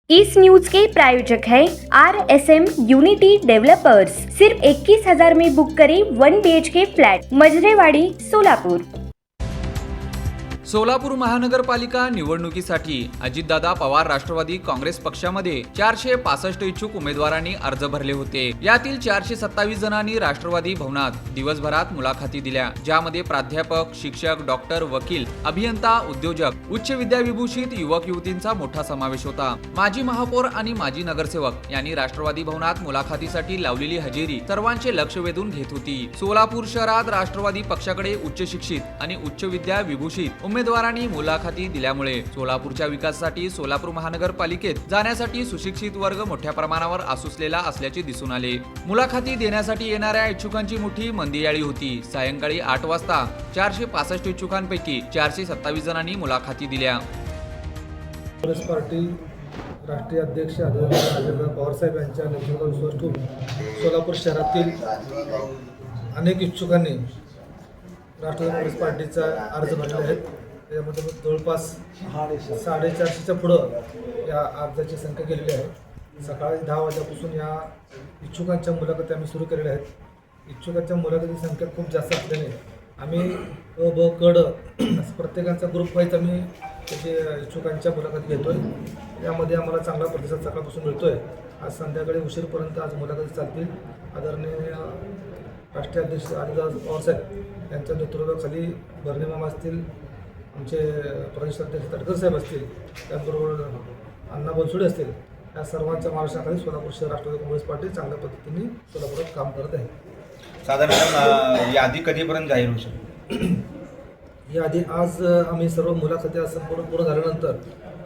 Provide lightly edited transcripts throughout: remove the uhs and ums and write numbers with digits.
इस news के प्रायोजक है RSM unity developers. सिर्फ 21,000 में बुक करें 1 BHK फ्लॅट, मजरेवाडी, सोलापूर। सोलापूर महानगरपालिका निवडणुकीसाठी अजितदादा पवार राष्ट्रवादी काँग्रेस पक्षामध्ये 465 इच्छुक उमेदवारांनी अर्ज भरले होते। यातील 427 जणांनी राष्ट्रवादी भवनात दिवसभरात मुलाखती दिल्या, ज्यामध्ये प्राध्यापक, शिक्षक, डॉक्टर, वकील, अभियंता, उद्योजक, उच्च विद्याविभूषित युवक युवतींचा मोठा समावेश होता। माजी महापौर आणि माजी नगरसेवक यांनी राष्ट्रवादी भवनात मुलाखतीसाठी लावलेली हजेरी सर्वांचे लक्ष वेधून घेत होती। सोलापूर शहरात राष्ट्रवादी पक्षाकडे उच्च शिक्षित आणि उच्च विद्या विभूषित उमेदवारांनी मुलाखती दिल्यामुळे सोलापूरच्या विकासासाठी सोलापूर महानगरपालिकेत जाण्यासाठी सुशिक्षित वर्ग मोठ्या प्रमाणावर आसुसलेला असल्याचे दिसून आले। मुलाखती देण्यासाठी येणाऱ्या इच्छुकांची मोठी मंदियाळी होती। सायंकाळी 8 वाजता 465 इच्छुकांपैकी 427 जणांनी मुलाखती दिल्या। काँग्रेस पार्टी राष्ट्रीय अध्यक्ष अजितदादा पवारसाहेब यांच्या नेतृत्वावर विश्वास ठेवून सोलापूर शहरातील अनेक इच्छुकांनी राष्ट्रवादी काँग्रेस पार्टीचा अर्ज भरले आहेत। त्यामध्ये जवळपास 450च्या पुढं या अर्जाची संख्या केलेली आहे। सकाळी 10 वाजल्यापासून या इच्छुकांच्या मुलाखती आम्ही सुरू केलेल्या आहेत। इच्छुकांच्या मुलाखतीची संख्या खूप जास्त असल्याने आम्ही अ ब क ड प्रत्येकाचा ग्रुप वाईज आम्ही त्याचे इच्छुकांच्या मुलाखती घेतो आहे। यामध्ये आम्हाला चांगला प्रतिसाद सकाळपासून मिळतो आहे। आज संध्याकाळी उशीरपर्यंत आज मुलाखती चालतील। आदरणीय राष्ट्रीय अध्यक्ष अजितदादा पवारसाहेब यांच्या नेतृत्वाखाली भरणे मामा असतील, आमचे प्रदेशाध्यक्ष तटकरे साहेब असतील, त्याचबरोबर अण्णा बनसोडे असतील, या सर्वांच्या मार्गदर्शनाखाली सोलापूर शहर राष्ट्रवादी काँग्रेस पार्टी चांगल्या पद्धतीने सोलापुरात काम करत आहे। साधारण यादी कधीपर्यंत जाहीर होऊ शकते? याआधी आज आम्ही सर्व मुलाखती संपूर्ण पूर्ण झाल्यानंतर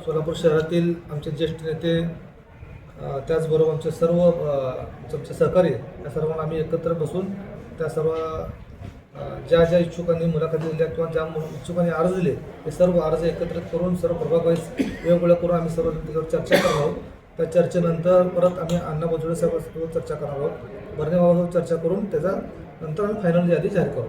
सोलापूर शहरातील आमचे ज्येष्ठ नेते, त्याचबरोबर आमचे सर्व आमचे सहकारी या सर्वांना आम्ही एकत्र बसून त्या सर्व ज्या ज्या इच्छुकांनी मुलाखती दिल्या किंवा ज्या इच्छुकांनी अर्ज दिले ते सर्व अर्ज एकत्रित करून सर्व प्रभागवाईज वेगवेगळ्या करून आम्ही सर्व त्याच्यावर चर्चा करणार आहोत। त्या चर्चेनंतर परत आम्ही अण्णा बनसोडे साहेबांसोबत चर्चा करणार आहोत। भरणे बाबासोबत चर्चा करून त्याचा नंतर आम्ही फायनल यादी जाहीर करू।